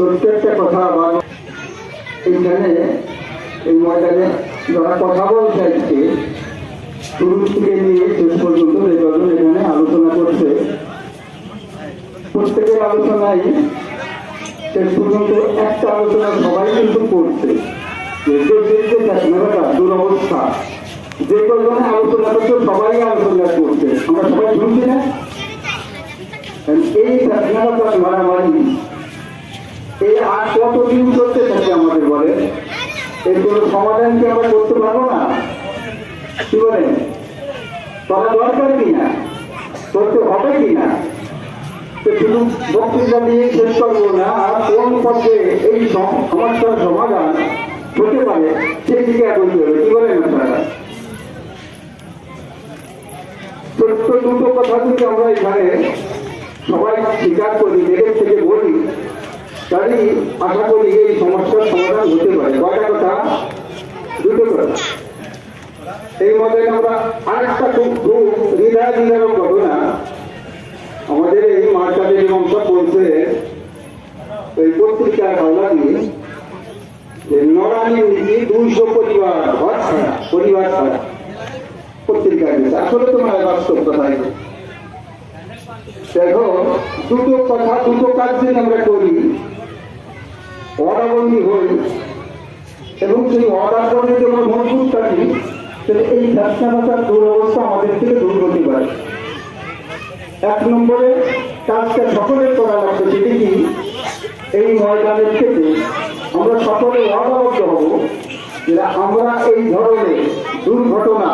ছোট্ট একটা কথা এইখানে এই ময়দানে যারা কথা বলতে চাইছে শুরু থেকে নিয়ে শেষ পর্যন্ত যেভাবে এখানে আলোচনা করছে প্রত্যেকের আলোচনায় শেষ পর্যন্ত একটা আলোচনা সবাই কিন্তু করছে যে মেলাটা দুরবস্থা যে কজনে আলোচনা করছে সবাই আলোচনা করছে আমরা সবাই শুনছি না। এই মেলাটা মারামারি এই আর কতদিন করতে থাকে আমাদের বলে এর কোনো সমাধান কি আমরা করতে পারবো না? কি বলেন? করা দরকার কিনা, করতে হবে কিনা? শুধু বক্তৃতা দিয়ে শেষ করবো না, আর কোন পথে এই সমস্যার সমাধান হতে পারে সেই দিকে বলতে হবে। কি বলেন আপনারা? ছোট্ট দুটো কথা যদি আমরা এখানে সবাই স্বীকার করি, নিজের থেকে বলি, তাই আশা করি এই সমস্যার সমাধান হতে পারে। কয়টা কথা? দুটো কথা। এই মধ্যে আমরা আরেকটা খুব হৃদয় দিনের ঘটনা আমাদের এই মার্কাজের অংশ বলছে এই পত্রিকার হাওলা দিয়ে নরানি নীতি 200 পরিবার ছাড়া পত্রিকা দিয়েছে। আসলে তোমার বাস্তব কথা দেখো, দুটো কথা দুটো কাজ যদি আমরা করি, অর্ডারবন্দি হই এবং সেই অর্ডারবন্দি যখন মজবুত থাকি তাহলে এই ব্যবসার দুরবস্থা আমাদের থেকে দূর হতে পারে। এক নম্বরে কাজটা সকলের করা লাগবে, যেটি কি এই ময়দানের থেকে আমরা সকলে অবগত হব যে আমরা এই ধরনের দুর্ঘটনা,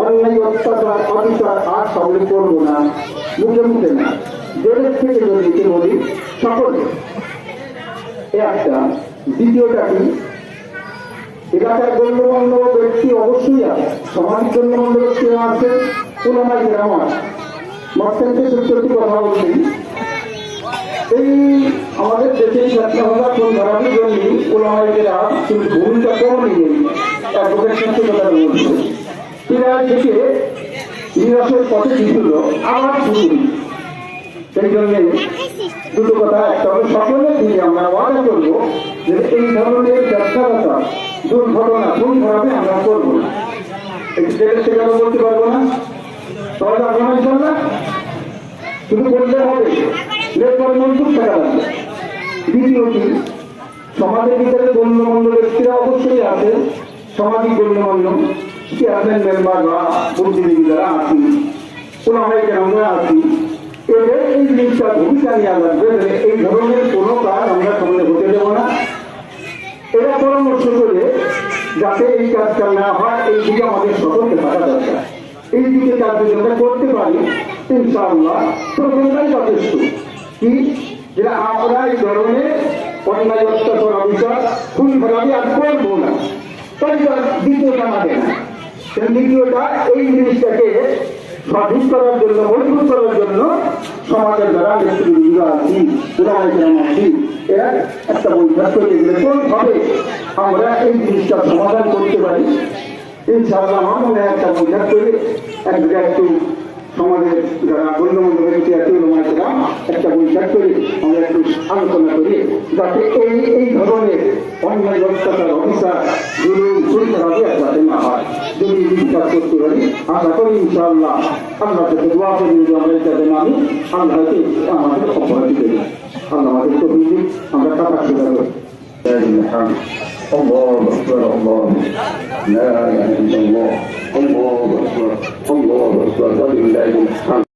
অন্যায়, অত্যাচার, অবিচার আর সকলে করবো না, মুখে মুখে না, জেলের থেকে যদি বলি সকলে। একটা দ্বিতীয়টা কি, এলাকার গণ্যমান্য ব্যক্তি অবশ্যই আছে, সমাজের গণ্যমান্য ব্যক্তি আছে, ওলামায়ে কেরাম আছে। মাঝখানে সত্যি কথা বলছি, এই আমাদের দেশের স্বাস্থ্যসেবা কোন ধরনের জন্য ওলামায়ে কেরাম কিন্তু ভূমিকা কম নেই। অ্যাডভোকেট সত্যি কথা বলছে, প্রায় থেকে নিরাশের পথে দিছিল আবার শুরু। সেই জন্যে দুটো কথা, একটা হলো সকলে দিয়ে আমরা ওয়াদা করবো যে এই ধরনের ব্যবসাটা দুর্ঘটনা ভুল ধরাবে আমরা করবো না। একটু জেলের সেখানে বলতে পারবো না, সবাই আপনার না শুধু করলে হবে, এরপরে মজবুত থাকা লাগবে। দ্বিতীয়টি, সমাজের ভিতরে গণ্যমান্য ব্যক্তিরা অবশ্যই আছে, সামাজিক গণ্যমান্য চেয়ারম্যান মেম্বার বা বুদ্ধিজীবী যারা আছি, ওলামায়ে কেরামরা আছি, এদের এই জিনিসটা ভূমিকা নেওয়া লাগবে। এই ধরনের কোনো কাজ আমরা সামনে হতে দেবো না। এরা পরামর্শ করে যাতে এই কাজটা না হয়, এই দিকে আমাদের সতর্ক থাকা দরকার। এই দিকে কাজ যদি আমরা করতে পারি ইনশাআল্লাহ প্রথমটাই যথেষ্ট। কি যে আমরা এই ধরনের অন্যায়, অত্যাচার, অবিচার, খুন খারাপি আর করবো না, তাই দ্বিতীয়টা মাঝে না। দ্বিতীয়টা এই জিনিসটাকে সঠিক করার জন্য, মজবুত করার জন্য সমাজের যারা নেতৃবৃন্দ আছি, আছি, এরা একটা বৈঠক করে গেলে কোনভাবে আমরা এই জিনিসটা সমাধান করতে পারি ইনশাআল্লাহ। আমার মনে হয় একটা বৈঠক করে এক জায়গায় একটু সমাজের যারা গণ্যমান্য ব্যক্তি আছে একটা বৈঠক করে আমরা একটু আলোচনা করি, যাতে এই ধরনের অন্যায়, অত্যাচার, অফিসার যাতে না হয়। যদি কাজ করতে পারি আশা করি ইনশাআল্লাহ আল্লাহ থেকে দোয়া করি যে আমরা যাতে মানি, আল্লাহকে আমাদের অপরাধী করি, আল্লাহ আমাদের তৌফিক আমরা কাটা শুরু করি। الله أكبر، الله لا إله إلا الله، الله أكبر، الله أكبر، ولله الحمد।